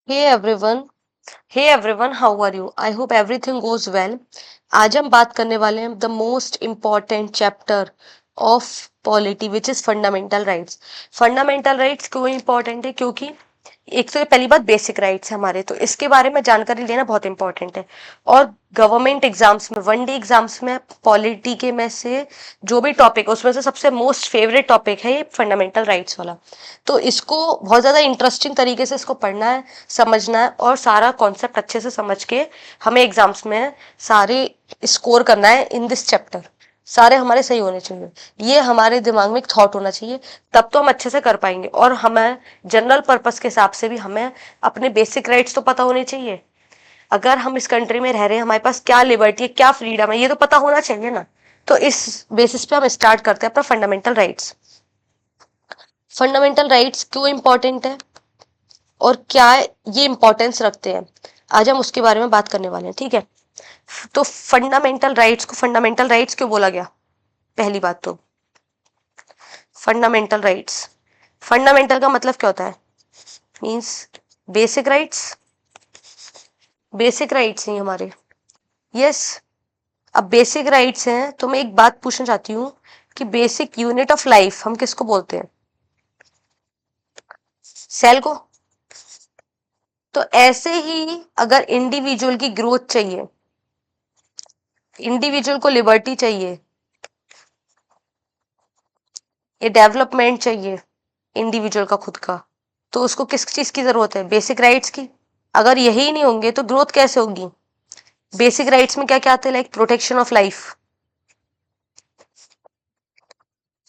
Hey everyone, hey everyone, how are you? I hope everything goes well. आज हम बात करने वाले हैं the most important chapter of polity which is fundamental rights. Fundamental rights क्यों important है? क्योंकि एक तो ये पहली बात बेसिक राइट्स है हमारे, तो इसके बारे में जानकारी लेना बहुत इंपॉर्टेंट है। और गवर्नमेंट एग्जाम्स में, वन डे एग्जाम्स में पॉलिटी के में से जो भी टॉपिक, उसमें से सबसे मोस्ट फेवरेट टॉपिक है ये फंडामेंटल राइट्स वाला। तो इसको बहुत ज़्यादा इंटरेस्टिंग तरीके से इसको पढ़ना है, समझना है, और सारा कॉन्सेप्ट अच्छे से समझ के हमें एग्जाम्स में सारे स्कोर करना है इन दिस चैप्टर। सारे हमारे सही होने चाहिए, ये हमारे दिमाग में एक थॉट होना चाहिए, तब तो हम अच्छे से कर पाएंगे। और हमें जनरल पर्पस के हिसाब से भी हमें अपने बेसिक राइट्स तो पता होने चाहिए। अगर हम इस कंट्री में रह रहे हैं, हमारे पास क्या लिबर्टी है, क्या फ्रीडम है, ये तो पता होना चाहिए ना। तो इस बेसिस पे हम स्टार्ट करते हैं अपना फंडामेंटल राइट्स। फंडामेंटल राइट्स क्यों इंपॉर्टेंट है और क्या ये इंपॉर्टेंस रखते हैं, आज हम उसके बारे में बात करने वाले हैं, ठीक है। तो फंडामेंटल राइट्स को फंडामेंटल राइट्स क्यों बोला गया? पहली बात तो फंडामेंटल राइट्स, फंडामेंटल का मतलब क्या होता है? Means basic rights. Basic rights नहीं हमारे, यस। अब बेसिक राइट्स हैं तो मैं एक बात पूछना चाहती हूँ कि बेसिक यूनिट ऑफ लाइफ हम किसको बोलते हैं? सेल को। तो ऐसे ही अगर इंडिविजुअल की ग्रोथ चाहिए, इंडिविजुअल को लिबर्टी चाहिए, ये डेवलपमेंट चाहिए इंडिविजुअल का खुद का, तो उसको किस चीज की जरूरत है? बेसिक राइट्स की। अगर यही नहीं होंगे तो ग्रोथ कैसे होगी? बेसिक राइट्स में क्या क्या आते हैं? Like protection of life,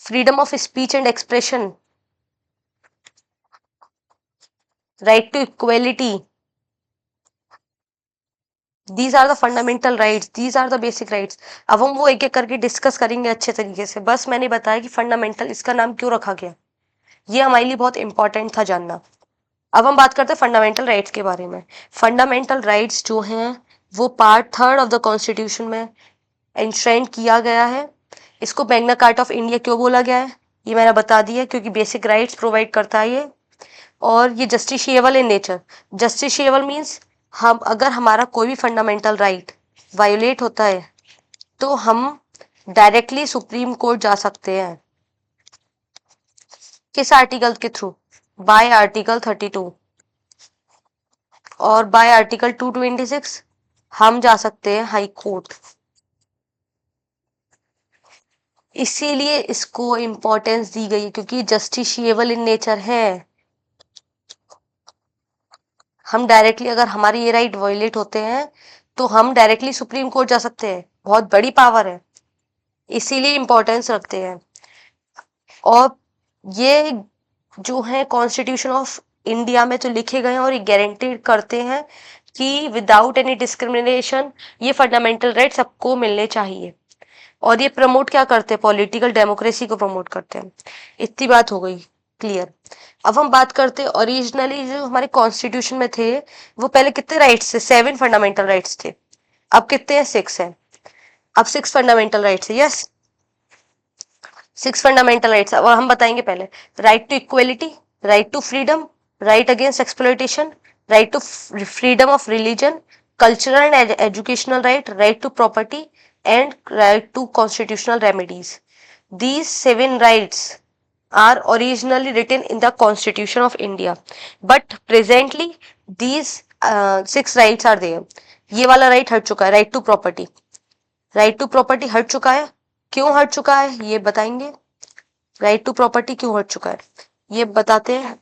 freedom of speech and expression, right to equality. These are the fundamental rights, these are the basic rights. अब हम वो एक एक करके डिस्कस करेंगे अच्छे तरीके से। बस मैंने बताया कि फंडामेंटल इसका नाम क्यों रखा गया, ये हमारे लिए बहुत इंपॉर्टेंट था जानना। अब हम बात करते हैं फंडामेंटल राइट्स के बारे में। फंडामेंटल राइट्स जो हैं वो part third of the constitution में एंश्राइन किया गया है। इसको मैग्ना कार्टा ऑफ इंडिया क्यों बोला गया है, ये मैंने बता दिया, क्योंकि बेसिक राइट्स प्रोवाइड करता है ये। और ये justiciable in nature. Justiciable means हम अगर हमारा कोई भी फंडामेंटल राइट वायोलेट होता है तो हम डायरेक्टली सुप्रीम कोर्ट जा सकते हैं। किस आर्टिकल के थ्रू? बाय आर्टिकल 32 और बाय आर्टिकल 226 हम जा सकते हैं हाई कोर्ट। इसीलिए इसको इम्पोर्टेंस दी गई है, क्योंकि जस्टिशिएबल इन नेचर है। हम डायरेक्टली अगर हमारे ये राइट वायलेट होते हैं तो हम डायरेक्टली सुप्रीम कोर्ट जा सकते हैं। बहुत बड़ी पावर है, इसीलिए इम्पोर्टेंस रखते हैं। और ये जो है कॉन्स्टिट्यूशन ऑफ इंडिया में जो लिखे गए हैं और ये गारंटीड करते हैं कि विदाउट एनी डिस्क्रिमिनेशन ये फंडामेंटल राइट सबको मिलने चाहिए। और ये प्रमोट क्या करते हैं? पॉलिटिकल डेमोक्रेसी को प्रमोट करते हैं। इतनी बात हो गई क्लियर। अब हम बात करते हैं ओरिजिनली जो हमारे कॉन्स्टिट्यूशन में थे वो पहले कितने राइट्स थे? 7 फंडामेंटल राइट्स थे। अब कितने हैं? 6 हैं। अब 6 फंडामेंटल राइट्स है, यस। 6 fundamental rights. अब हम बताएंगे पहले right to equality, right to freedom, right against exploitation, right to freedom of religion, cultural and educational right, right to property and right to constitutional remedies. These 7 rights are originally written in the Constitution of India, but presently these 6 rights are there. ये वाला right हट चुका है, right to property. Right to property हट चुका है। क्यों हट चुका है ये बताएंगे। राइट टू प्रॉपर्टी क्यों हट चुका है ये बताते हैं।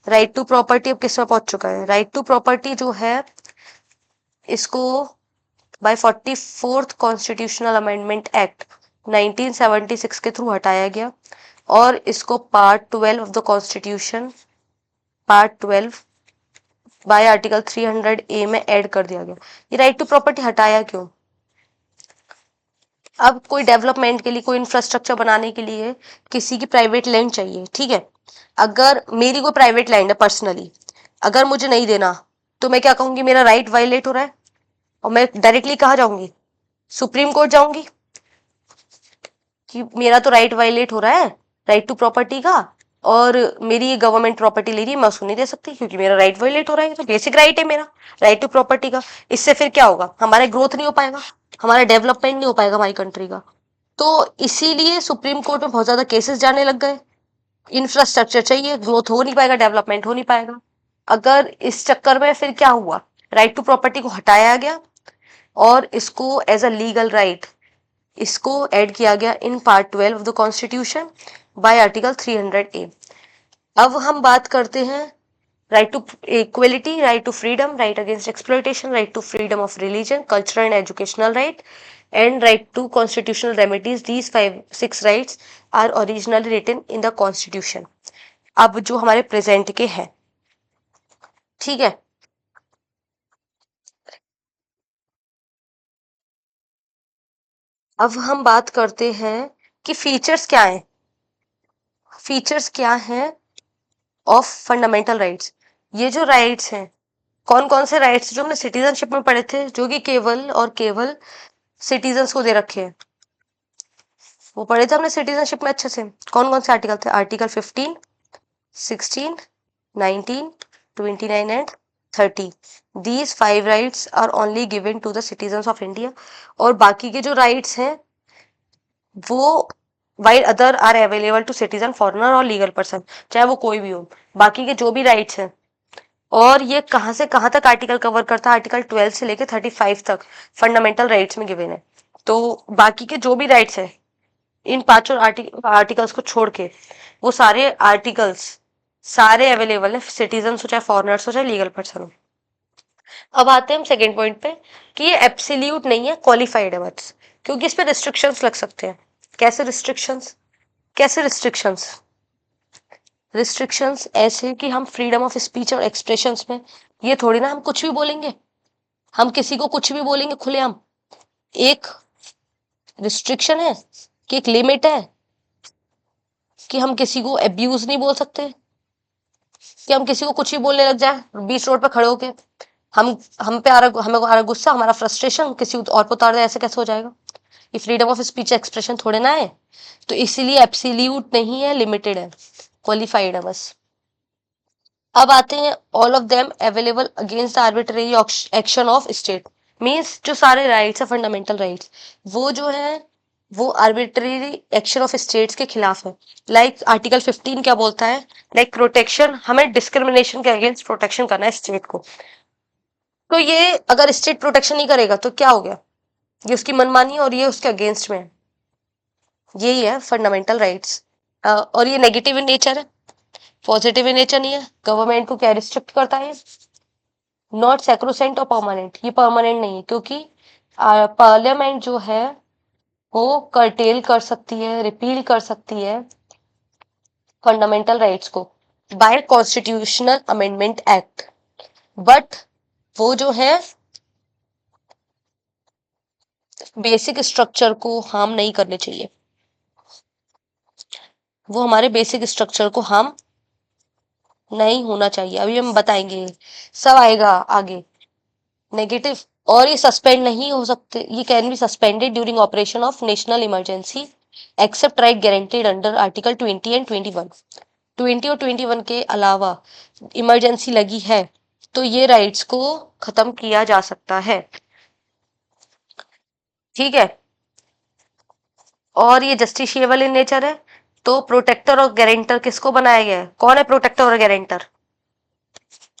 राइट टू प्रॉपर्टी अब किस में पहुंच चुका है? राइट टू प्रॉपर्टी जो है इसको bye 44th constitutional amendment act 1976 के थ्रू हटाया गया और इसको part 12 of the constitution, part 12 bye article 300 ए में ऐड कर दिया गया। ये राइट टू प्रॉपर्टी हटाया क्यों? अब कोई डेवलपमेंट के लिए, कोई इंफ्रास्ट्रक्चर बनाने के लिए किसी की प्राइवेट लैंड चाहिए, ठीक है। अगर मेरी कोई प्राइवेट लैंड है पर्सनली, अगर मुझे नहीं देना तो मैं क्या कहूंगी? मेरा राइट वायलेट हो रहा है। और मैं डायरेक्टली कहाँ जाऊंगी? सुप्रीम कोर्ट जाऊंगी कि मेरा तो राइट वायलेट हो रहा है, राइट टू प्रॉपर्टी का, और मेरी ये गवर्नमेंट प्रॉपर्टी ले रही है, मैं उसको नहीं दे सकती क्योंकि मेरा राइट वायलेट हो रहा है। तो बेसिक राइट है मेरा, राइट टू प्रॉपर्टी का। इससे फिर क्या होगा, हमारा ग्रोथ नहीं हो पाएगा, हमारा डेवलपमेंट नहीं हो पाएगा हमारी कंट्री का। तो इसीलिए सुप्रीम कोर्ट में बहुत ज्यादा केसेस जाने लग गए। इंफ्रास्ट्रक्चर चाहिए, ग्रोथ हो नहीं पाएगा, डेवलपमेंट हो नहीं पाएगा। अगर इस चक्कर में फिर क्या हुआ, राइट टू प्रॉपर्टी को हटाया गया और इसको एज अ लीगल राइट इसको ऐड किया गया in part 12 of the constitution by article 300A। अब हम बात करते हैं right to equality, right to freedom, right against exploitation, right to freedom of religion, cultural and educational right and right to constitutional remedies. These 5-6 rights are originally written in the constitution. अब जो हमारे present के हैं, ठीक है। अब हम बात करते हैं कि फीचर्स क्या हैं, फीचर्स क्या हैं ऑफ फंडामेंटल राइट्स। ये जो राइट्स हैं, कौन कौन से राइट्स जो हमने सिटीजनशिप में पढ़े थे, जो कि केवल और केवल सिटीजन्स को दे रखे हैं, वो पढ़े थे हमने सिटीजनशिप में अच्छे से। कौन कौन से आर्टिकल थे, article 15, 16, 19, 29 and 30। These 5 rights are only given to the citizens of India. और बाकी के जो राइट्स हैं वो while other are available to citizen, foreigner और लीगल पर्सन, चाहे वो कोई भी हो। बाकी के जो भी राइट्स हैं, और ये कहाँ से कहाँ तक आर्टिकल कवर करता है, आर्टिकल 12 से लेकर 35 तक फंडामेंटल राइट्स में गिवन है। तो बाकी के जो भी राइट्स हैं, इन पांचों आर्टिकल्स को छोड़ के वो सारे आर्टिकल्स सारे अवेलेबल है, सिटीजन हो चाहे फॉरनर्स हो चाहे लीगल पर्सन हो। अब आते हैं हम सेकेंड पॉइंट पे कि ये एब्सोल्यूट नहीं है, क्वालिफाइड है बस, क्योंकि इस पे रिस्ट्रिक्शंस लग सकते हैं। कैसे रिस्ट्रिक्शंस, कैसे रिस्ट्रिक्शंस, रिस्ट्रिक्शंस ऐसे कि हम फ्रीडम ऑफ स्पीच और एक्सप्रेशंस में ये थोड़ी ना हम कुछ भी बोलेंगे, हम किसी को कुछ भी बोलेंगे खुलेआम। एक रिस्ट्रिक्शन है कि एक लिमिट है कि हम किसी को अब्यूज नहीं बोल सकते, कि हम किसी को कुछ भी बोलने लग जाए बीच रोड पे खड़े होके। हम पे आ रहा, हमें आ रहा गुस्सा, हमारा फ्रस्ट्रेशन किसी और पे उतार दे, ऐसे कैसे हो जाएगा। ये फ्रीडम ऑफ स्पीच एक्सप्रेशन थोड़े ना है। तो इसीलिए एब्सोल्यूट नहीं है, लिमिटेड है, क्वालिफाइड है बस। अब आते हैं all of them available against the arbitrary action of state. Means जो सारे राइट्स है फंडामेंटल राइट्स, वो जो है वो आर्बिट्रेरी एक्शन ऑफ स्टेट्स के खिलाफ है। लाइक आर्टिकल 15 क्या बोलता है, लाइक प्रोटेक्शन, हमें डिस्क्रिमिनेशन के अगेंस्ट प्रोटेक्शन करना है स्टेट को। तो ये अगर स्टेट प्रोटेक्शन नहीं करेगा तो क्या हो गया, ये उसकी मनमानी है और ये उसके अगेंस्ट में है। यही है फंडामेंटल राइट्स। और ये नेगेटिव इन नेचर है, पॉजिटिव इन नेचर नहीं है। गवर्नमेंट को क्या रिस्ट्रिक्ट करता है, नॉट सैक्रोसेंट और परमानेंट, ये परमानेंट नहीं है, क्योंकि पार्लियामेंट जो है वो कर्टेल कर सकती है, रिपील कर सकती है फंडामेंटल राइट्स को by constitutional amendment act. But वो जो है बेसिक स्ट्रक्चर को हार्म नहीं करने चाहिए, वो हमारे बेसिक स्ट्रक्चर को हार्म नहीं होना चाहिए। अभी हम बताएंगे, सब आएगा आगे नेगेटिव। और ये सस्पेंड नहीं हो सकते, ये can be suspended during operation of national emergency except right guaranteed under article 20 and 21। 20 और 21 के अलावा इमरजेंसी लगी है तो ये राइट्स को खत्म किया जा सकता है, ठीक है। और ये जस्टिशिएबल इन नेचर है। तो प्रोटेक्टर और गारंटर किसको बनाया गया है, कौन है प्रोटेक्टर और guarantor,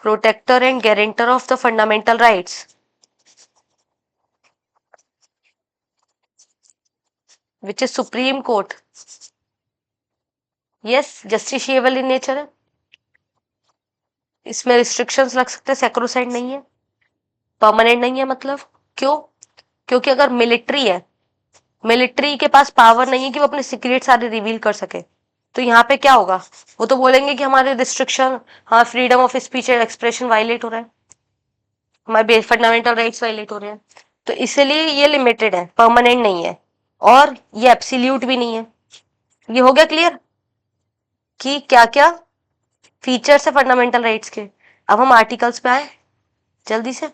protector and guarantor of the fundamental rights which is Supreme Court. Yes, justiciable in nature है, इसमें रिस्ट्रिक्शंस लग सकते हैं, सैक्रोसेंट नहीं है, परमानेंट नहीं है। मतलब क्यों, क्योंकि अगर मिलिट्री है, मिलिट्री के पास पावर नहीं है कि वो अपने सीक्रेट सारे रिवील कर सके, तो यहाँ पे क्या होगा, वो तो बोलेंगे कि हमारे रिस्ट्रिक्शन, हाँ freedom of speech and expression violate हो रहा है, हमारे फंडामेंटल राइट्स वायलेट हो रहे हैं। तो इसलिए ये लिमिटेड है, परमानेंट नहीं है, और ये एब्सोल्यूट भी नहीं है। ये हो गया क्लियर कि क्या क्या फीचर्स है फंडामेंटल राइट्स के। अब हम आर्टिकल्स पे आए जल्दी से,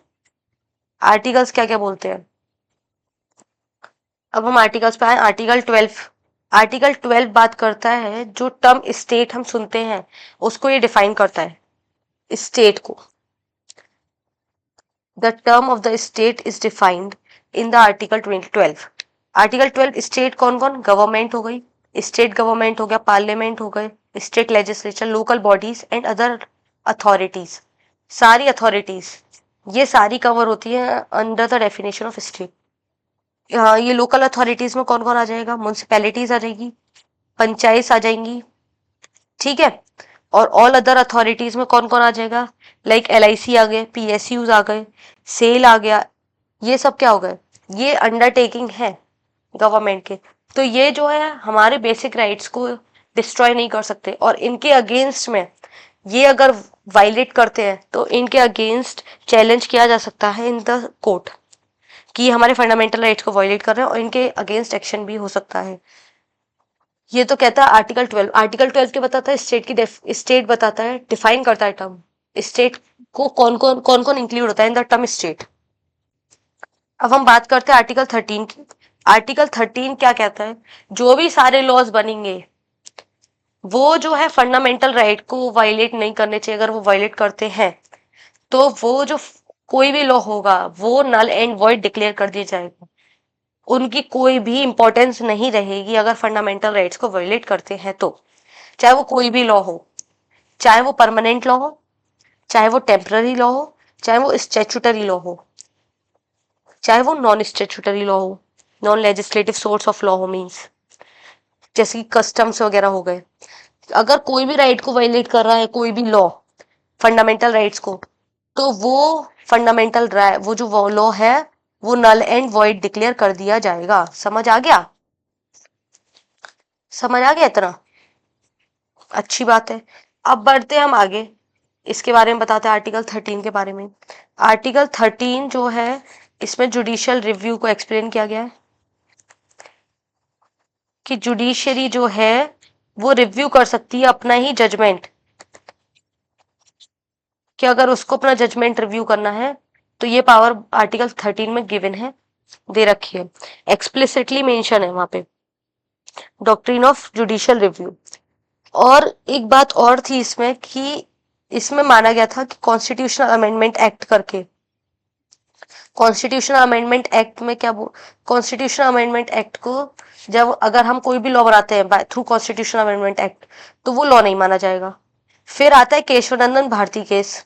आर्टिकल्स क्या क्या बोलते हैं। अब हम आर्टिकल्स पे आए, आर्टिकल 12, आर्टिकल 12 बात करता है, जो टर्म स्टेट हम सुनते हैं उसको ये डिफाइन करता है, स्टेट को। The term of the state is defined in the article 12। Article 12 state कौन कौन? गवर्नमेंट हो गई, स्टेट गवर्नमेंट हो गया, पार्लियामेंट हो गए, state legislature, local bodies and other authorities. सारी अथॉरिटीज ये सारी कवर होती है under the definition of state. ये लोकल अथॉरिटीज में कौन कौन आ जाएगा? म्यूनसिपैलिटीज आ जाएगी, पंचायत आ जाएंगी, ठीक है। और ऑल अदर अथॉरिटीज में कौन कौन आ जाएगा? लाइक LIC आ गए, PSUs आ गए, सेल आ गया, ये सब क्या हो गए? ये अंडरटेकिंग है गवर्नमेंट के। तो ये जो है हमारे बेसिक राइट्स को डिस्ट्रॉय नहीं कर सकते, और इनके अगेंस्ट में ये अगर वायलेट करते हैं तो इनके अगेंस्ट चैलेंज किया जा सकता है इन द कोर्ट कि हमारे फंडामेंटल राइट्स को वायलेट कर रहे हैं, और इनके अगेंस्ट एक्शन भी हो सकता है। ये तो कहता है आर्टिकल 12। आर्टिकल 12 क्या बताता है? स्टेट की स्टेट बताता है, डिफाइन करता है टर्म स्टेट को, कौन कौन इंक्लूड होता है इन द टर्म स्टेट। अब हम बात करते हैं आर्टिकल 13 की। आर्टिकल 13 क्या कहता है? जो भी सारे लॉज बनेंगे वो जो है फंडामेंटल राइट को वायलेट नहीं करने चाहिए। अगर वो वायलेट करते हैं तो वो जो कोई भी लॉ होगा वो नल एंड वॉइड डिक्लेयर कर दिया जाएगा। उनकी कोई भी इंपॉर्टेंस नहीं रहेगी अगर फंडामेंटल राइट्स को वायलेट करते हैं तो। चाहे वो कोई भी लॉ हो, चाहे वो परमानेंट लॉ हो, चाहे वो टेम्पररी लॉ हो, चाहे वो स्टैट्यूटरी लॉ हो, चाहे वो नॉन स्टैट्यूटरी लॉ हो, non legislative source of law हो, मीन्स जैसे कि कस्टम्स वगैरह हो गए। अगर कोई भी राइट को वायलेट कर रहा है कोई भी लॉ, फंडामेंटल राइट्स को, तो वो फंडामेंटल वो जो लॉ है वो नल एंड वॉइड डिक्लेयर कर दिया जाएगा। समझ आ गया? समझ आ गया इतना? अच्छी बात है। अब बढ़ते हम आगे, इसके बारे में बताते हैं आर्टिकल 13 के बारे में। आर्टिकल 13 जो है इसमें जुडिशियल रिव्यू को एक्सप्लेन किया गया है कि जुडिशरी जो है वो रिव्यू कर सकती है अपना ही जजमेंट, कि अगर उसको अपना जजमेंट रिव्यू करना है तो ये पावर आर्टिकल 13 में गिवन है, दे रखी है, एक्सप्लिसिटली मेंशन है वहां पे, डॉक्ट्रिन ऑफ जुडिशियल रिव्यू। और एक बात और थी इसमें कि इसमें माना गया था कि कॉन्स्टिट्यूशनल अमेंडमेंट एक्ट करके, कॉन्स्टिट्यूशनल अमेंडमेंट एक्ट में क्या, कॉन्स्टिट्यूशनल अमेंडमेंट एक्ट को जब अगर हम कोई भी लॉ बनाते हैं थ्रू कॉन्स्टिट्यूशनल अमेंडमेंट एक्ट तो वो लॉ नहीं माना जाएगा। फिर आता है केशवानंदन भारती केस,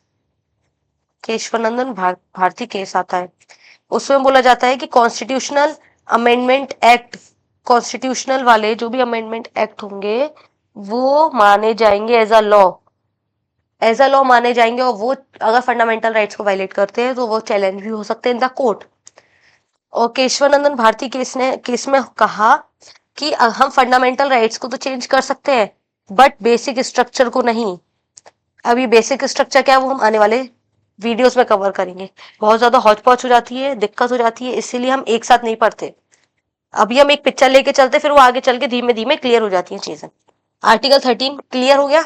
केशवानंदन भारती केस आता है। उसमें बोला जाता है कि कॉन्स्टिट्यूशनल अमेंडमेंट एक्ट, कॉन्स्टिट्यूशनल वाले जो भी अमेंडमेंट एक्ट होंगे वो माने जाएंगे as a law, as a law माने जाएंगे, और वो अगर फंडामेंटल राइट्स को वायलेट करते हैं तो वो चैलेंज भी हो सकते हैं इन द कोर्ट। और केशवानंदन भारती केस में कहा कि हम फंडामेंटल राइट्स को तो चेंज कर सकते हैं बट बेसिक स्ट्रक्चर को नहीं। अब ये बेसिक स्ट्रक्चर क्या है वो हम आने वाले वीडियोस में कवर करेंगे। बहुत ज्यादा हौच पौच हो जाती है, दिक्कत हो जाती है, इसीलिए हम एक साथ नहीं पढ़ते। अभी हम एक पिक्चर लेके चलते फिर वो आगे चल के धीमे धीमे क्लियर हो जाती है चीजें। आर्टिकल 13 क्लियर हो गया।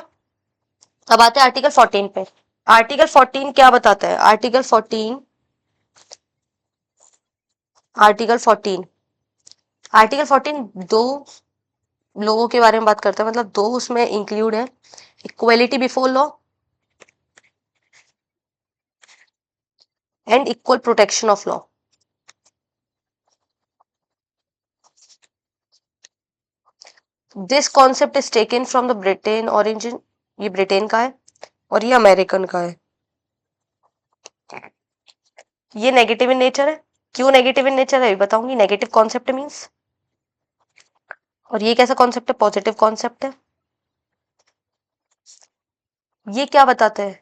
अब आते हैं आर्टिकल 14 पे। आर्टिकल 14 क्या बताता है? आर्टिकल 14, आर्टिकल 14, आर्टिकल 14 दो लोगों के बारे में बात करता है, मतलब दो उसमें इंक्लूड है, equality before law and equal protection of law. This concept is taken from the Britain origin, ये ब्रिटेन का है और ये अमेरिकन का है। ये नेगेटिव इन नेचर है। क्यों नेगेटिव इन नेचर है बताऊंगी। नेगेटिव कॉन्सेप्ट मीन्स, और ये कैसा कॉन्सेप्ट है? पॉजिटिव कॉन्सेप्ट है। ये क्या बताता है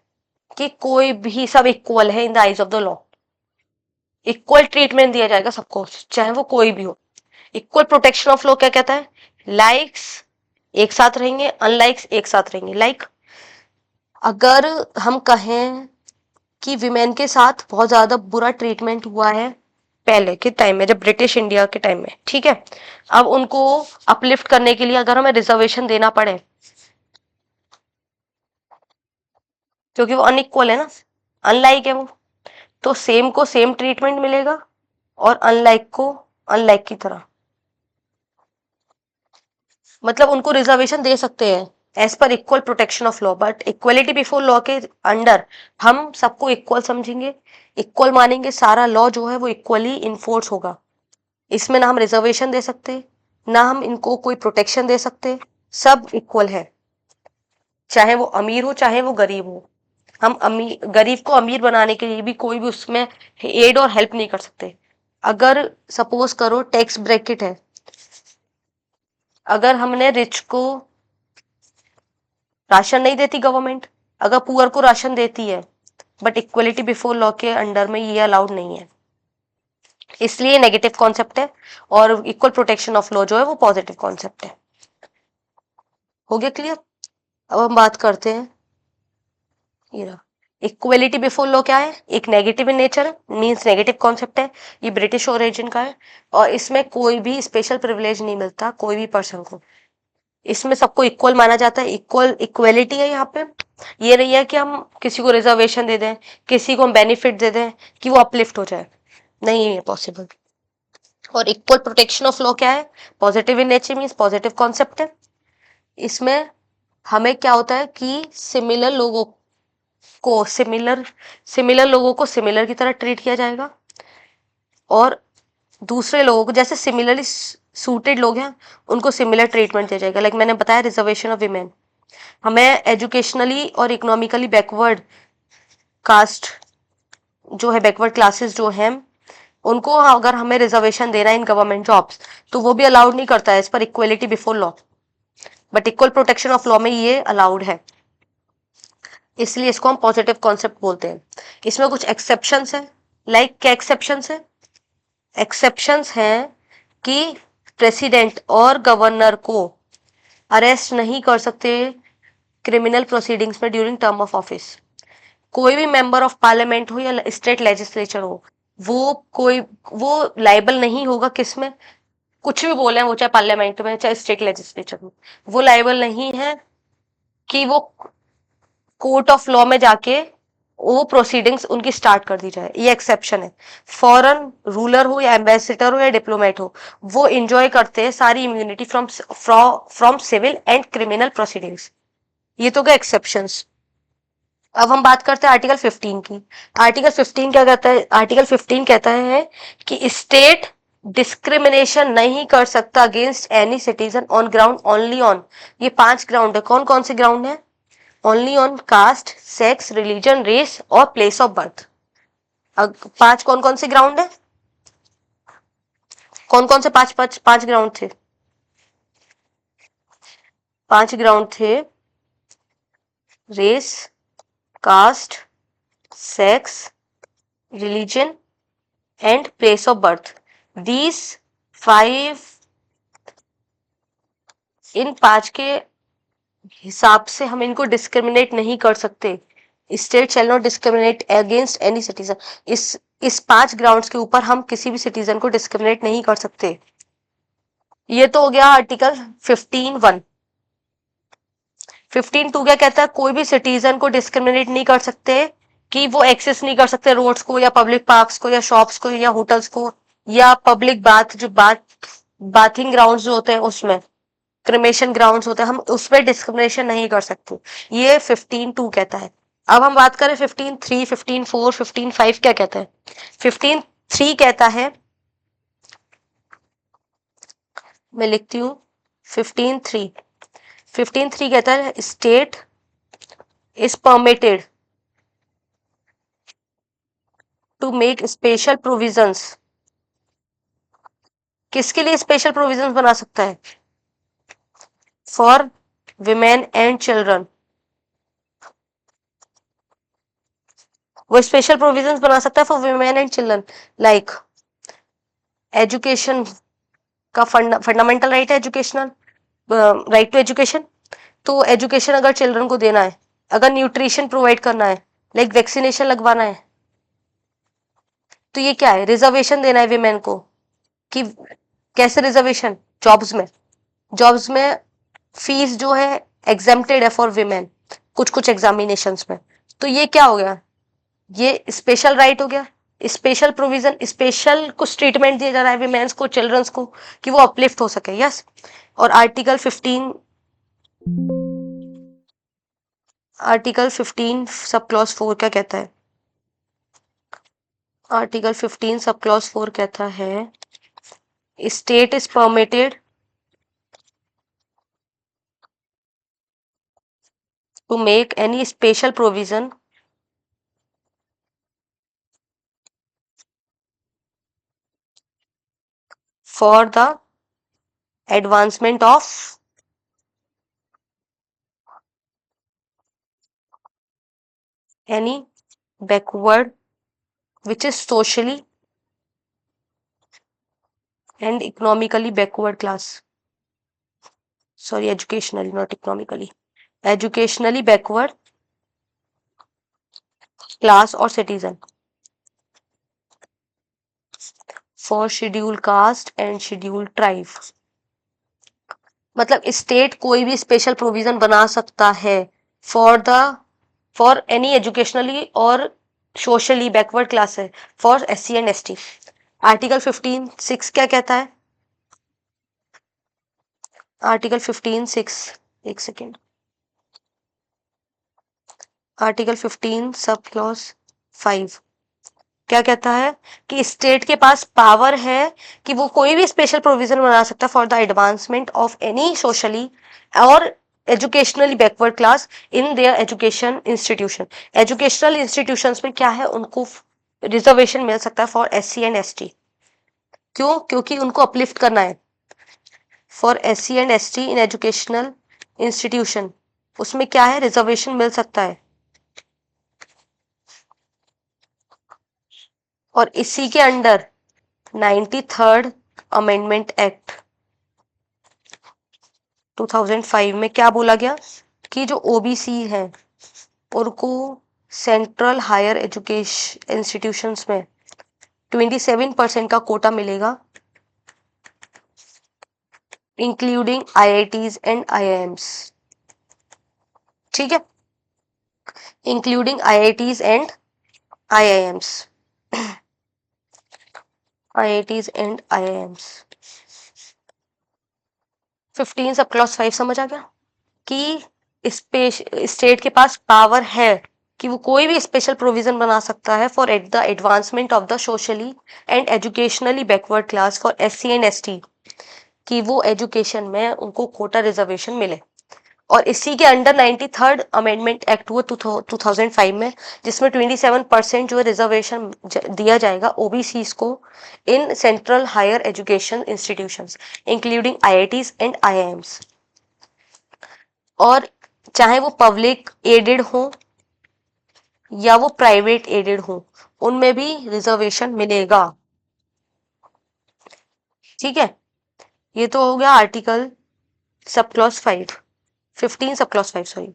कि कोई भी, सब इक्वल है in the eyes of the law, equal treatment दिया जाएगा सबको चाहे वो कोई भी हो। इक्वल प्रोटेक्शन ऑफ लॉ क्या कहता है? लाइक्स एक साथ रहेंगे, अनलाइक्स एक साथ रहेंगे। लाइक अगर हम कहें कि विमेन के साथ बहुत ज्यादा बुरा ट्रीटमेंट हुआ है पहले के टाइम में, जब ब्रिटिश इंडिया के टाइम में, ठीक है, अब उनको अपलिफ्ट करने के लिए अगर हमें रिजर्वेशन देना पड़े क्योंकि वो अनइक्वल है ना, अनलाइक है वो, तो सेम को सेम ट्रीटमेंट मिलेगा और अनलाइक को अनलाइक की तरह। मतलब उनको रिजर्वेशन दे सकते हैं एज पर equal protection of law, but equality before law के अंडर हम सबको इक्वल समझेंगे, इक्वल मानेंगे, सारा लॉ जो है वो इक्वली इन्फोर्स होगा। इसमें ना हम रिजर्वेशन दे सकते, ना हम इनको कोई प्रोटेक्शन दे सकते, सब इक्वल है, चाहे वो अमीर हो चाहे वो गरीब हो। हम अमीर गरीब को अमीर बनाने के लिए भी कोई भी उसमें एड और हेल्प नहीं कर सकते। अगर सपोज करो टैक्स ब्रैकेट है, अगर हमने रिच को राशन नहीं देती गवर्नमेंट, अगर पुअर को राशन देती है, बट इक्वलिटी बिफोर लॉ के अंडर में ये अलाउड नहीं है, इसलिए नेगेटिव कॉन्सेप्ट है, और इक्वल प्रोटेक्शन ऑफ लॉ जो है वो पॉजिटिव कॉन्सेप्ट है। हो गया क्लियर? अब हम बात करते हैं, ये रहा इक्वलिटी बिफोर लॉ क्या है, एक नेगेटिव इन नेचर है, मीन्स नेगेटिव कॉन्सेप्ट है, ये ब्रिटिश ओरिजिन का है, और इसमें कोई भी स्पेशल प्रिविलेज नहीं मिलता कोई भी पर्सन को, इसमें सबको इक्वल माना जाता है, इक्वल इक्वलिटी है यहाँ पे। ये नहीं है कि हम किसी को रिजर्वेशन दे दें, किसी को हम बेनिफिट दे दें कि वो अपलिफ्ट हो जाए, नहीं है पॉसिबल। और इक्वल प्रोटेक्शन ऑफ लॉ क्या है, positive in nature means positive concept है। इसमें हमें क्या होता है कि सिमिलर लोगों को सिमिलर की तरह ट्रीट किया जाएगा, और दूसरे लोगों को जैसे सिमिलरली सूटेड लोग हैं उनको सिमिलर ट्रीटमेंट दिया जाएगा। लाइक मैंने बताया रिजर्वेशन ऑफ विमेन, हमें एजुकेशनली और इकोनॉमिकली बैकवर्ड कास्ट जो है, बैकवर्ड क्लासेस जो हैं, उनको अगर हमें रिजर्वेशन देना है इन गवर्नमेंट जॉब्स तो वो भी अलाउड नहीं करता है, इस पर equality before law, but equal protection of law में ये अलाउड है, इसलिए इसको हम पॉजिटिव कॉन्सेप्ट बोलते हैं। इसमें कुछ एक्सेप्शंस है, लाइक क्या एक्सेप्शंस है, एक्सेप्शंस हैं कि प्रेसिडेंट और गवर्नर को अरेस्ट नहीं कर सकते क्रिमिनल प्रोसीडिंग्स में ड्यूरिंग टर्म ऑफ ऑफिस। कोई भी मेंबर ऑफ पार्लियामेंट हो या स्टेट लेजिस्लेचर हो, वो लाइबल नहीं होगा, किसमें कुछ भी बोले वो, चाहे पार्लियामेंट में चाहे स्टेट लेजिस्लेचर में, वो लाइबल नहीं है कि वो कोर्ट ऑफ लॉ में जाके वो प्रोसीडिंग्स उनकी स्टार्ट कर दी जाए, ये एक्सेप्शन है। फॉरेन रूलर हो या एम्बेसडर हो या डिप्लोमेट हो, वो इंजॉय करते हैं सारी immunity from civil and criminal proceedings. ये तो क्या एक्सेप्शंस। अब हम बात करते हैं आर्टिकल 15 की। आर्टिकल 15 क्या कहता है, आर्टिकल 15 कहता है कि स्टेट डिस्क्रिमिनेशन नहीं कर सकता against any citizen on ground only on, ये 5 ग्राउंड है, कौन कौन से ग्राउंड है, only on caste, sex, religion, race और प्लेस ऑफ बर्थ। 5 कौन कौन से ग्राउंड है, कौन कौन से 5 ग्राउंड थे, 5 ग्राउंड थे, race, caste, sex, religion and place of birth. These 5, इन 5 के हिसाब से हम इनको डिस्क्रिमिनेट नहीं कर सकते, state shall not discriminate against any citizen. इस 5 ग्राउंड्स के ऊपर हम किसी भी सिटीजन को डिस्क्रिमिनेट नहीं कर सकते। ये तो हो गया आर्टिकल 15(1). 15(2) क्या कहता है, कोई भी सिटीजन को डिस्क्रिमिनेट नहीं कर सकते कि वो एक्सेस नहीं कर सकते रोड्स को या पब्लिक पार्क्स को या शॉप्स को या होटल्स को या पब्लिक बाथिंग ग्राउंड्स जो होते हैं उसमें, क्रिमेशन ग्राउंड्स होते हैं, हम उसमें डिस्क्रिमिनेशन नहीं कर सकते, ये 15(2) कहता है। अब हम बात करें 15(3), 15(4), 15(5) क्या कहता है। 15(3) कहता है, मैं लिखती हूँ 15(3). 15(3) कहता है state is permitted to make special provisions. किसके लिए स्पेशल प्रोविजंस बना सकता है, फॉर विमेन एंड चिल्ड्रन। वो स्पेशल प्रोविजंस बना सकता है for women and children, like education का फंडामेंटल राइट है, एजुकेशनल राइट टू एजुकेशन, तो एजुकेशन अगर चिल्ड्रन को देना है, अगर न्यूट्रिशन प्रोवाइड करना है, लाइक वैक्सीनेशन लगवाना है, तो ये क्या है, रिजर्वेशन देना है विमेन को। कि कैसे रिजर्वेशन, जॉब्स में फीस जो है एग्जेम्प्टेड है फॉर विमेन कुछ कुछ एग्जामिनेशंस में, तो ये क्या हो गया, ये स्पेशल राइट हो गया। स्पेशल प्रोविजन, स्पेशल कुछ ट्रीटमेंट दिया जा रहा है विमेन्स को, चिल्ड्रंस को, कि वो अपलिफ्ट हो सके। यस। और आर्टिकल 15 सब क्लॉज 4 क्या कहता है? आर्टिकल 15 सब क्लॉज 4 कहता है state is permitted to make any special provision for the advancement of any backward which is socially and economically backward class. Sorry, educationally, not economically. Educationally backward class or citizen for scheduled caste and scheduled tribe. मतलब state कोई भी special provision बना सकता है for any educationally और socially backward class है, for SC and ST। Article 15(6) क्या कहता है? आर्टिकल 15(6), एक सेकेंड। आर्टिकल 15 सब क्लॉज 5 क्या कहता है? कि स्टेट के पास पावर है कि वो कोई भी स्पेशल प्रोविजन बना सकता है for the advancement of any socially और educationally backward class in their education institution. Educational institutions में क्या है, उनको रिजर्वेशन मिल सकता है फॉर SC एंड ST। क्यों? क्योंकि उनको अपलिफ्ट करना है। For SC and ST in educational institution, उसमें क्या है, रिजर्वेशन मिल सकता है। और इसी के अंडर 93rd अमेंडमेंट एक्ट 2005 में क्या बोला गया कि जो OBC है उनको सेंट्रल हायर एजुकेशन इंस्टीट्यूशंस में 27% का कोटा मिलेगा, इंक्लूडिंग IITs एंड IIMs। ठीक है, including IITs and IIMs, IITs and IIMs। 15 sub clause 5 समझ आ गया कि स्टेट के पास पावर है कि वो कोई भी स्पेशल प्रोविजन बना सकता है for the advancement of the socially and educationally backward class for SC and ST, कि वो एजुकेशन में उनको कोटा रिजर्वेशन मिले। और इसी के अंडर 93rd अमेंडमेंट एक्ट हुआ 2005 में, जिसमें 27% जो है रिजर्वेशन दिया जाएगा OBCs को इन central higher education institutions including IITs and IIMs। और चाहे वो पब्लिक एडेड हो या वो प्राइवेट एडेड हो, उनमें भी रिजर्वेशन मिलेगा। ठीक है, ये तो हो गया article sub clause 5, 15 sub clause 5 sorry.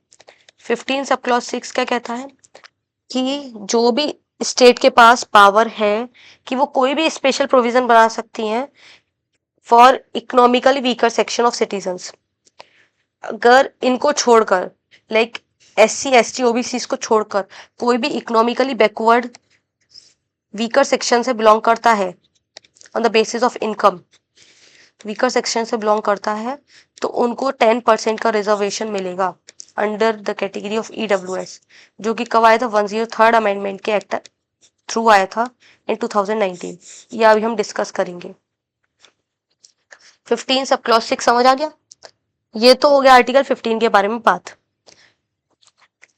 15 sub clause 6 क्या कहता है कि जो भी स्टेट के पास पावर है कि वो कोई भी स्पेशल प्रोविजन बना सकती हैं for economically weaker section of citizens. अगर इनको छोड़कर, लाइक SC ST OBC को छोड़कर कोई भी इकोनॉमिकली बैकवर्ड वीकर सेक्शन से बिलोंग करता है on the basis of income, weaker section से बिलोंग करता है, तो उनको 10% का रिजर्वेशन मिलेगा under the category of EWS, जो कि कब आया था? 103rd अमेंडमेंट के एक्ट थ्रू आया था इन 2019। ये अभी हम डिस्कस करेंगे। 15 सब क्लॉज 6 समझ आ गया? ये तो हो गया आर्टिकल 15 के बारे में बात।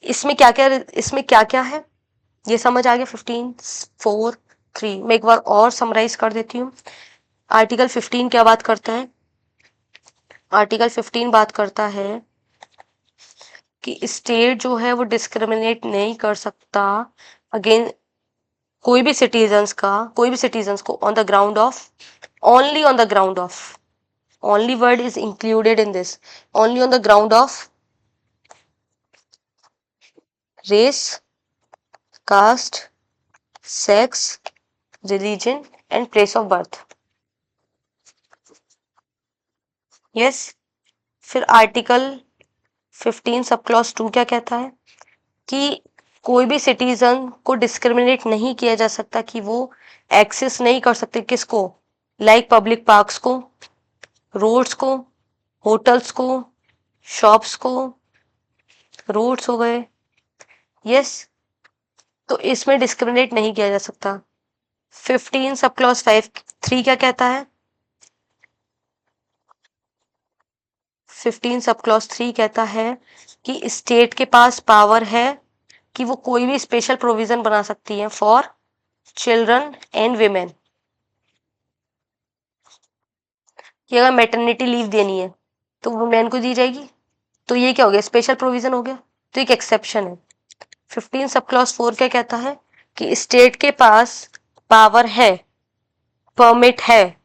इसमें क्या क्या है ये समझ आ गया। 15(4)(3) मैं एक बार और समराइज कर देती हूँ। आर्टिकल 15 क्या बात करता है? आर्टिकल 15 बात करता है कि स्टेट जो है वो डिस्क्रिमिनेट नहीं कर सकता अगेन कोई भी सिटीजन्स को on the ground of, only on the ground of, only word is included in this, only on the ground of race, caste, sex, religion and place of birth. Yes. फिर article 15 sub clause 2 क्या कहता है कि कोई भी citizen को discriminate नहीं किया जा सकता कि वो एक्सेस नहीं कर सकते किसको, लाइक पब्लिक पार्क्स को, रोड्स को, होटल्स को, शॉप्स को, रोड्स हो गए, यस, तो इसमें डिस्क्रिमिनेट नहीं किया जा सकता। 15 सब क्लॉज 5(3) क्या कहता है? 15 सब क्लॉज 3 कहता है कि स्टेट के पास पावर है कि वो कोई भी स्पेशल प्रोविजन बना सकती है फॉर चिल्ड्रन एंड विमेन, कि अगर मैटरनिटी लीव देनी है तो वुमेन को दी जाएगी, तो ये क्या हो गया, स्पेशल प्रोविजन हो गया, तो एक एक्सेप्शन है। 15 सब क्लॉज 4 क्या कहता है कि स्टेट के पास पावर है, परमिट है,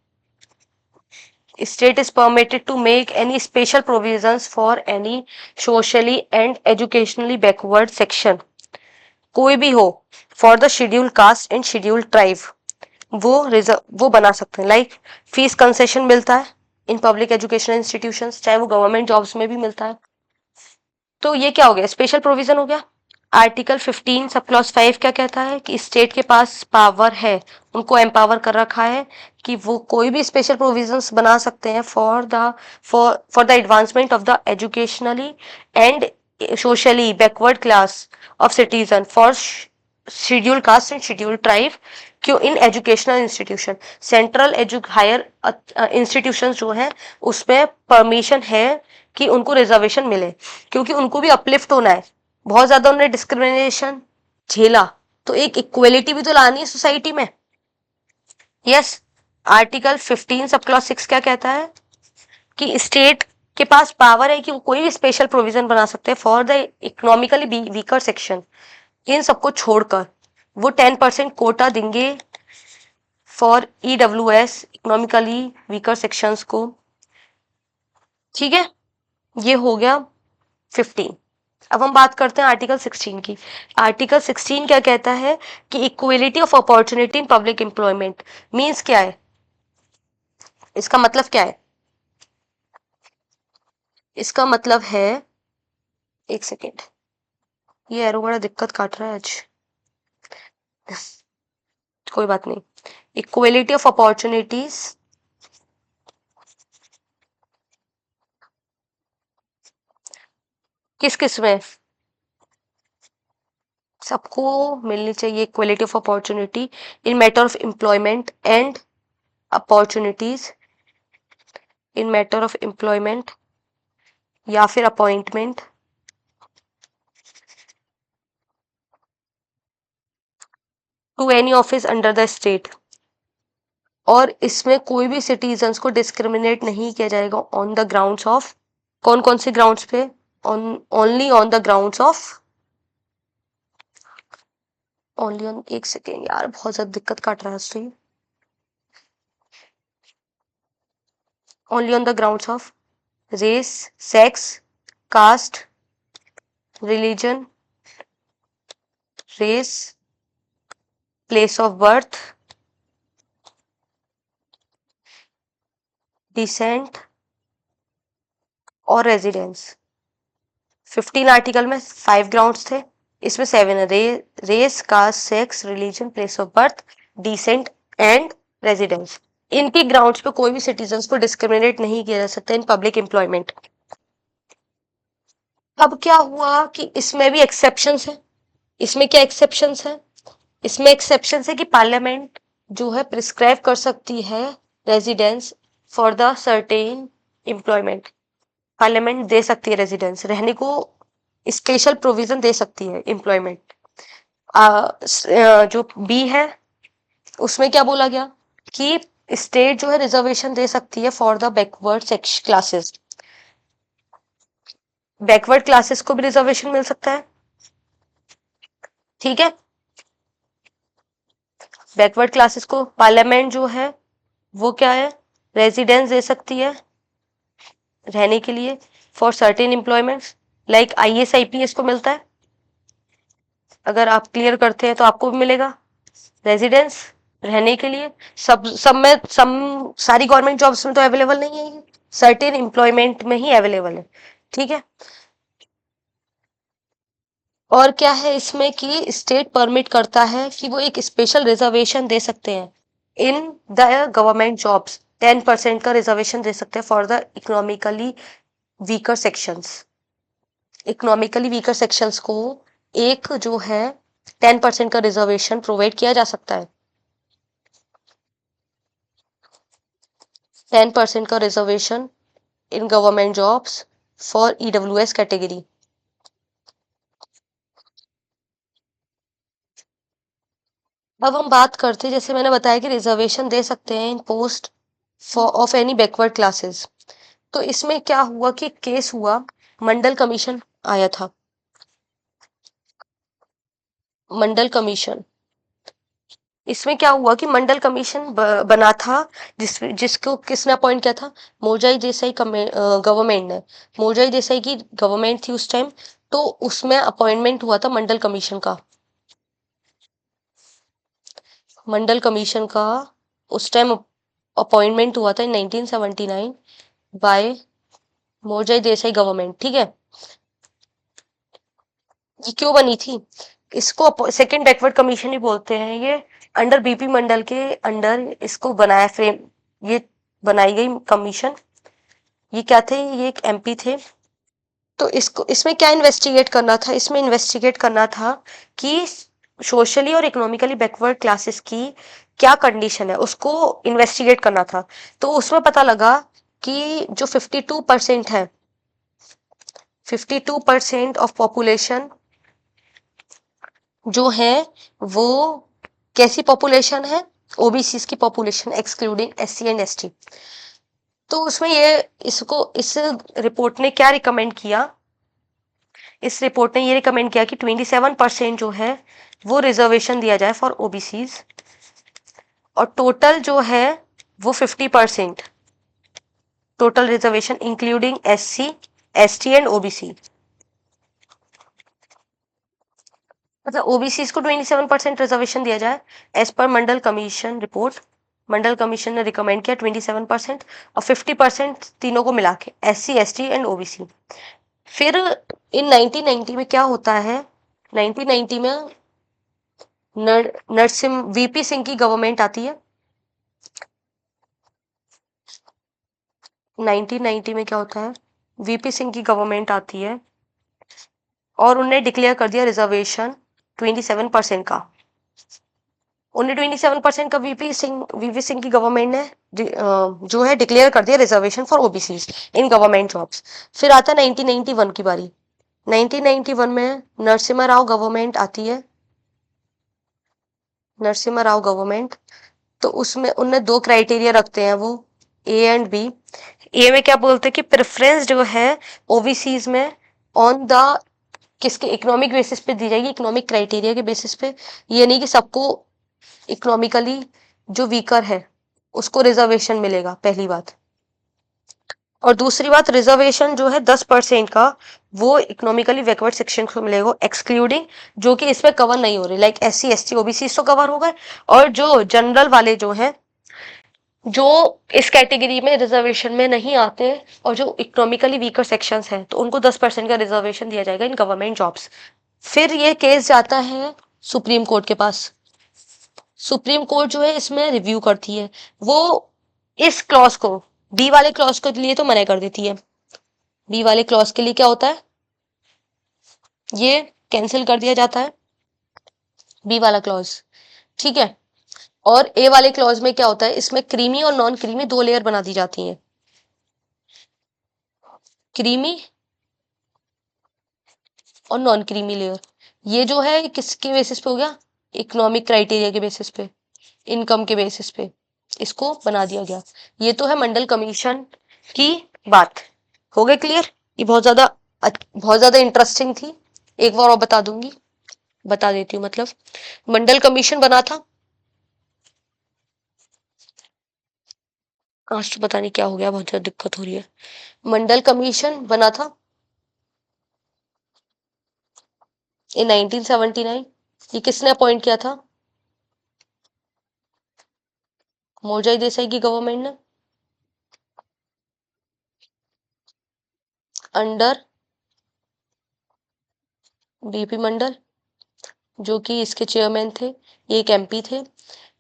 state is permitted to make any special provisions for any socially and educationally backward section, कोई भी हो, for the scheduled caste and scheduled tribe, वो बना सकते हैं। लाइक फीस कंसेशन मिलता है इन पब्लिक एजुकेशन इंस्टीट्यूशंस, चाहे वो गवर्नमेंट जॉब्स में भी मिलता है, तो ये क्या हो गया, स्पेशल प्रोविजन हो गया। आर्टिकल 15 सब क्लॉज 5 क्या कहता है कि स्टेट के पास पावर है, उनको एम्पावर कर रखा है कि वो कोई भी स्पेशल प्रोविजंस बना सकते हैं for the advancement of the educationally and socially backward class of citizen for schedule caste and schedule tribe, क्यों in educational institution, central higher institution जो है उसमें परमिशन है कि उनको रिजर्वेशन मिले, क्योंकि उनको भी अपलिफ्ट होना है, बहुत ज्यादा उन्होंने डिस्क्रिमिनेशन झेला, तो एक इक्वलिटी भी तो लानी है सोसाइटी में, यस। आर्टिकल 15 सब क्लॉज 6 क्या कहता है कि स्टेट के पास पावर है कि वो कोई भी स्पेशल प्रोविजन बना सकते हैं for the economically weaker section, इन सबको छोड़कर वो 10% कोटा देंगे for EWS, economically weaker sections को, ठीक है, ये हो गया 15। अब हम बात करते हैं आर्टिकल 16 की। आर्टिकल 16 क्या कहता है कि equality of opportunity in public employment means क्या है, इसका मतलब क्या है, इसका मतलब है, एक सेकेंड, ये एरो बड़ा दिक्कत काट रहा है आज, कोई बात नहीं। इक्वलिटी ऑफ अपॉर्चुनिटीज किस किस में, सबको मिलनी चाहिए equality of opportunity in matter of employment and opportunities in matter of employment या फिर appointment to any office under the state, और इसमें कोई भी सिटीजन्स को डिस्क्रिमिनेट नहीं किया जाएगा ऑन द ग्राउंड्स ऑफ, कौन कौन से ग्राउंड्स पे, on only on the grounds of, only on, एक सेकेंड यार बहुत ज्यादा दिक्कत काट रहा है इससे, only on the grounds of race, sex, caste, religion, race, place of birth, descent और रेजिडेंस। 15 आर्टिकल में 5 ग्राउंड्स थे, इसमें 7 है, race, caste, sex, religion, place of birth, descent and residence. इनके ग्राउंड्स पे कोई भी सिटीजन्स को डिस्क्रिमिनेट नहीं किया जा सकता इन पब्लिक एम्प्लॉयमेंट। अब क्या हुआ कि इसमें भी एक्सेप्शंस है, इसमें क्या एक्सेप्शंस है, इसमें एक्सेप्शंस है कि पार्लियामेंट जो है प्रिस्क्राइब कर सकती है residence for the certain employment, parliament दे सकती है रेजिडेंस रहने को, स्पेशल प्रोविजन दे सकती है एम्प्लॉयमेंट। जो बी है उसमें क्या बोला गया कि स्टेट जो है रिजर्वेशन दे सकती है for the backward classes, backward classes को भी रिजर्वेशन मिल सकता है, ठीक है। बैकवर्ड क्लासेस को पार्लियामेंट जो है वो क्या है, रेजिडेंस दे सकती है रहने के लिए for certain employments, like IAS IPS को मिलता है, अगर आप क्लियर करते हैं तो आपको भी मिलेगा रेजिडेंस रहने के लिए, सब में सारी गवर्नमेंट जॉब्स में तो अवेलेबल नहीं है ये, सर्टेन एम्प्लॉयमेंट में ही अवेलेबल है, ठीक है। और क्या है इसमें कि स्टेट परमिट करता है कि वो एक स्पेशल रिजर्वेशन दे सकते हैं इन द गवर्नमेंट जॉब्स। 10% का रिजर्वेशन दे सकते हैं for the economically weaker sections. Economically weaker sections को एक जो है 10% का रिजर्वेशन प्रोवाइड किया जा सकता है। 10% का reservation in government jobs for EWS category. अब हम बात करते हैं, जैसे मैंने बताया कि रिजर्वेशन दे सकते हैं in post for of any backward classes. तो इसमें क्या हुआ कि केस हुआ, मंडल कमीशन आया था। मंडल कमीशन, इसमें क्या हुआ कि मंडल कमीशन बना था, जिसको किसने अपॉइंट किया था? मोजाई देसाई गवर्नमेंट ने। मोजाई देसाई की गवर्नमेंट थी उस टाइम, तो उसमें अपॉइंटमेंट हुआ था मंडल कमीशन का। मंडल कमीशन का उस टाइम अपॉइंटमेंट हुआ था इन 1979 बाय मोजाई देसाई गवर्नमेंट, ठीक है। ये क्यों बनी थी? इसको सेकंड बैकवर्ड कमीशन ही बोलते हैं। ये अंडर बीपी मंडल के अंडर इसको बनाया फ्रेम, ये बनाई गई कमीशन। ये क्या थे? ये एक एमपी थे। तो इसको इसमें क्या इन्वेस्टिगेट करना था? इसमें इन्वेस्टिगेट करना था कि सोशली और इकोनॉमिकली बैकवर्ड क्लासेस की क्या कंडीशन है, उसको इन्वेस्टिगेट करना था। तो उसमें पता लगा कि जो 52% है, 52% ऑफ पॉपुलेशन जो है वो कैसी पॉपुलेशन है? ओबीसी की population excluding SC and ST. तो उसमें ये इसको इस रिपोर्ट ने क्या रिकमेंड किया? इस रिपोर्ट ने ये रिकमेंड किया कि 27% जो है वो रिजर्वेशन दिया जाए फॉर ओबीसीज, और टोटल जो है वो 50%, total reservation including SC, ST and OBC. मतलब ओबीसी को 27% रिजर्वेशन दिया जाए एज पर मंडल कमीशन रिपोर्ट। मंडल कमीशन ने रिकमेंड किया 27% और 50% तीनों को मिला के एससी, एसटी एंड ओबीसी। फिर इन 1990 में क्या होता है? 1990 में नरसिम वीपी सिंह की गवर्नमेंट आती है। 1990 में क्या होता है? वीपी सिंह की गवर्नमेंट आती है और उन्होंने डिक्लेयर कर दिया रिजर्वेशन 27% का। उन्हें 27% का वीपी सिंह की गवर्नमेंट ने जो है डिक्लेयर कर दिया reservation for OBC in government jobs. फिर आता है 1991 की बारी। 1991 में नरसिम्हा राव गवर्नमेंट आती है। नरसिम्हा राव गवर्नमेंट, तो उसमें उनने दो क्राइटेरिया रखते हैं वो, ए एंड बी। ए में क्या बोलते हैं कि प्रेफरेंस जो है ओबीसीज में ऑन द किसके इकोनॉमिक बेसिस पे दी जाएगी, इकोनॉमिक क्राइटेरिया के बेसिस पे। ये नहीं कि सबको इकोनॉमिकली जो वीकर है उसको रिजर्वेशन मिलेगा, पहली बात। और दूसरी बात, रिजर्वेशन जो है 10% का वो इकोनॉमिकली बैकवर्ड सेक्शन को मिलेगा एक्सक्लूडिंग, जो कि इसमें कवर नहीं हो रही, लाइक एससी, एसटी, ओबीसी तो कवर हो गए, और जो जनरल वाले जो हैं, जो इस कैटेगरी में रिजर्वेशन में नहीं आते और जो इकोनॉमिकली वीकर सेक्शंस हैं, तो उनको 10% का रिजर्वेशन दिया जाएगा इन गवर्नमेंट जॉब्स। फिर ये केस जाता है सुप्रीम कोर्ट के पास। सुप्रीम कोर्ट जो है इसमें रिव्यू करती है। वो इस क्लॉज को, बी वाले क्लॉज के लिए तो मना कर देती है। बी वाले क्लॉज के लिए क्या होता है? ये कैंसिल कर दिया जाता है, बी वाला क्लॉज, ठीक है। और ए वाले क्लॉज में क्या होता है? इसमें क्रीमी और नॉन क्रीमी दो लेयर बना दी जाती हैं। क्रीमी और नॉन क्रीमी लेयर, ये जो है किसके बेसिस पे हो गया? इकोनॉमिक क्राइटेरिया के बेसिस पे, इनकम के बेसिस पे इसको बना दिया गया। ये तो है मंडल कमीशन की बात। हो गए क्लियर? ये बहुत ज्यादा इंटरेस्टिंग थी। एक बार और बता दूंगी, बता देती हूँ। मतलब मंडल कमीशन बना था, आज तो पता नहीं क्या हो गया, बहुत ज्यादा दिक्कत हो रही है। मंडल कमीशन बना था इन 1979। ये किसने अपॉइंट किया था? मोजाई देसाई की गवर्नमेंट ने, अंडर बीपी मंडल, जो कि इसके चेयरमैन थे, ये एक एमपी थे।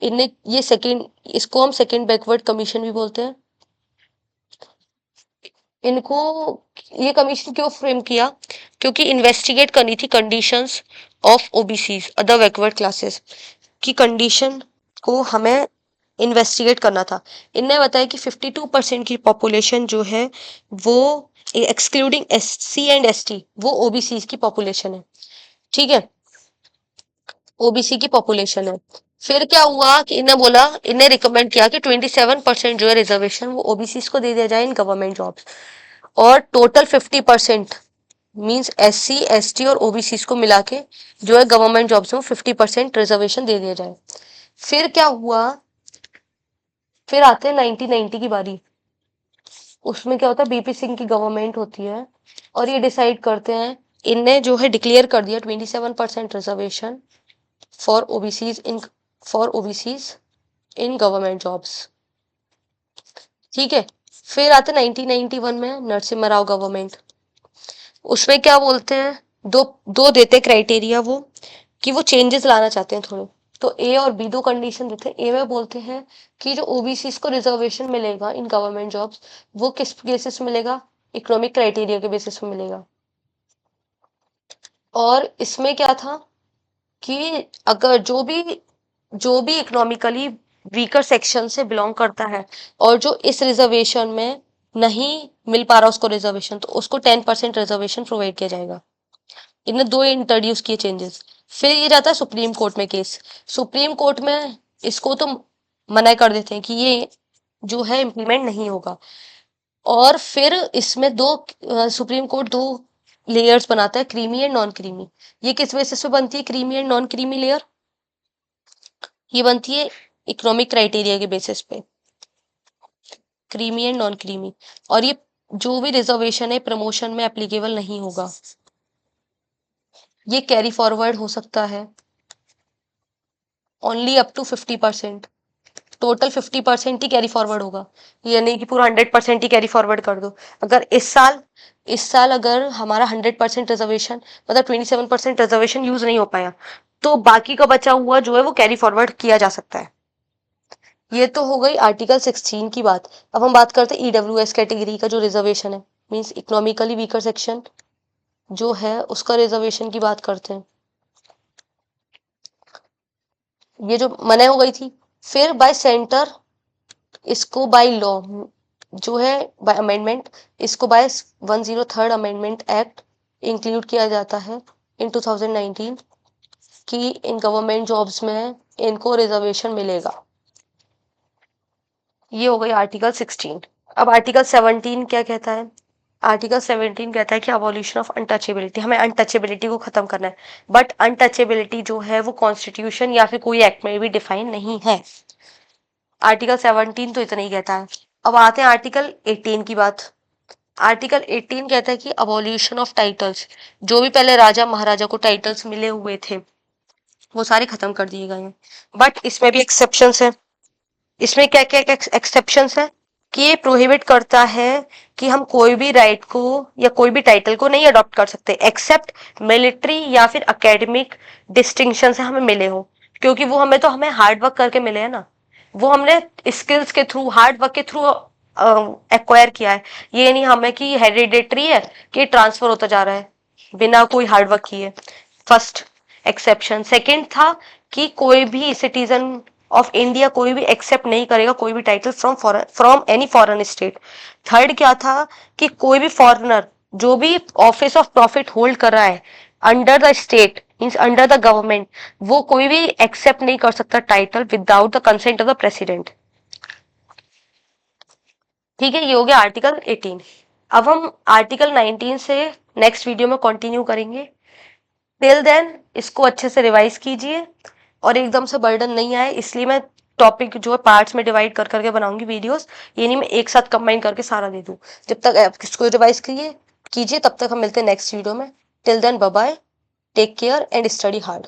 इनने ये सेकंड, इसको हम सेकंड बैकवर्ड कमीशन भी बोलते हैं। इनको ये कमीशन क्यों फ्रेम किया? क्योंकि इन्वेस्टिगेट करनी थी conditions of OBCs, other backward classes की कंडीशन को हमें इन्वेस्टिगेट करना था। इनने बताया कि 52% की पॉपुलेशन जो है वो एक्सक्लूडिंग एससी एंड एसटी, वो ओबीसी की पॉपुलेशन है। ठीक है, ओबीसी की पॉपुलेशन है। फिर क्या हुआ कि इन्हें बोला, इन्हें रिकमेंड किया कि 27% जो है रिजर्वेशन वो ओबीसी को दे दिया जाए इन गवर्नमेंट जॉब्स, और टोटल 50% मीन्स एससी एसटी और ओबीसी को मिला के जो है गवर्नमेंट जॉब्स में 50% रिजर्वेशन दे दिया जाए। फिर क्या हुआ, फिर आते हैं 1990 की बारी। उसमें क्या होता है, बीपी सिंह की गवर्नमेंट होती है और ये डिसाइड करते हैं, इनने जो है डिक्लेयर कर दिया 27% reservation for OBCs in, for OBCs in government jobs. ठीक है, फिर आते 1991 में नरसिम्हा राव गवर्नमेंट। उसमें क्या बोलते हैं, दो दो देते क्राइटेरिया वो, कि वो चेंजेस लाना चाहते हैं थोड़े। तो ए और बी दो कंडीशन देते हैं। ए में बोलते हैं कि जो ओबीसी को रिजर्वेशन मिलेगा इन गवर्नमेंट जॉब्स, वो किस बेसिस मिलेगा, इकोनॉमिक क्राइटेरिया के बेसिस पे मिलेगा। और इसमें क्या था कि अगर जो भी इकोनॉमिकली वीकर सेक्शन से बिलोंग करता है और जो इस रिजर्वेशन में नहीं मिल पा रहा उसको रिजर्वेशन, तो उसको 10% रिजर्वेशन प्रोवाइड किया जाएगा। इन्हें दो इंट्रोड्यूस किए चेंजेस। फिर ये जाता है सुप्रीम कोर्ट में केस। सुप्रीम कोर्ट में इसको तो मना कर देते हैं कि ये जो है इम्प्लीमेंट नहीं होगा। और फिर इसमें सुप्रीम कोर्ट दो लेयर्स बनाता है, क्रीमी एंड नॉन क्रीमी। ये किस बेसिस पे बनती है creamy and non creamy layer? ये बनती है इकोनॉमिक क्राइटेरिया के बेसिस पे, क्रीमी एंड नॉन क्रीमी। और ये जो भी रिजर्वेशन है प्रमोशन में एप्लीकेबल नहीं होगा, ये कैरी फॉरवर्ड हो सकता है ओनली अप टू 50%। टोटल 50% ही कैरी फॉरवर्ड होगा, ये नहीं कि पूरा 100% ही कैरी फॉरवर्ड कर दो। अगर इस साल अगर हमारा 100% रिजर्वेशन, मतलब 27% रिजर्वेशन यूज नहीं हो पाया, तो बाकी का बचा हुआ जो है वो कैरी फॉरवर्ड किया जा सकता है। ये तो हो गई आर्टिकल 16 की बात। अब हम बात करते हैं ईडब्ल्यूएस कैटेगरी का जो रिजर्वेशन है, मीन्स इकोनॉमिकली वीकर सेक्शन जो है उसका रिजर्वेशन की बात करते हैं। ये जो मने हो गई थी, फिर बाय सेंटर, इसको बाय लॉ जो है बाय अमेंडमेंट, इसको by 103rd amendment act include किया जाता है इन 2019 कि इन गवर्नमेंट जॉब्स में इनको रिजर्वेशन मिलेगा। ये हो गई आर्टिकल 16। अब आर्टिकल 17 क्या कहता है? आर्टिकल 17 कहता है कि अबॉलिशन ऑफ अनटचेबिलिटी, हमें अनटचेबिलिटी को खत्म करना है। बट अनटचेबिलिटी जो है वो कॉन्स्टिट्यूशन या फिर कोई एक्ट में भी डिफाइन नहीं है। आर्टिकल 17 तो इतना ही कहता है। अब आते हैं आर्टिकल 18 की बात। आर्टिकल 18 कहता है कि अबॉलिशन ऑफ टाइटल्स, जो भी पहले राजा महाराजा को टाइटल्स मिले हुए थे वो सारे खत्म कर दिए गए हैं। बट इसमें भी एक्सेप्शंस है। इसमें क्या क्या एक्सेप्शंस है कि ये प्रोहिबिट करता है कि हम कोई भी राइट को या कोई भी टाइटल को नहीं अडॉप्ट कर सकते एक्सेप्ट मिलिट्री या फिर एकेडमिक डिस्टिंक्शन से हमें मिले हो, क्योंकि वो हमें हार्ड वर्क करके मिले हैं ना, वो हमने स्किल्स के थ्रू, हार्ड वर्क के थ्रू एक्वायर किया है। ये नहीं हमें कि हेरिडेटरी है कि ट्रांसफर होता जा रहा है बिना कोई हार्ड वर्क किए। First exception. सेकंड था कि कोई भी सिटीजन ऑफ इंडिया कोई भी एक्सेप्ट नहीं करेगा कोई भी title from any foreign state. Third क्या था कि कोई भी फॉरेनर जो भी ऑफिस ऑफ प्रॉफिट होल्ड कर रहा है under the state means under the government, वो कोई भी एक्सेप्ट नहीं कर सकता title without the consent of the president. ठीक है, ये हो गया आर्टिकल 18। अब हम आर्टिकल 19 से नेक्स्ट वीडियो में कंटिन्यू करेंगे। टिल देन इसको अच्छे से रिवाइज कीजिए, और एकदम से बर्डन नहीं आए इसलिए मैं टॉपिक जो है पार्ट्स में डिवाइड कर करके बनाऊंगी वीडियोस, ये नहीं मैं एक साथ कंबाइन करके सारा दे दूं। जब तक आप इसको रिवाइज कीजिए तब तक हम मिलते हैं नेक्स्ट वीडियो में। Till then bye bye, take care and study hard.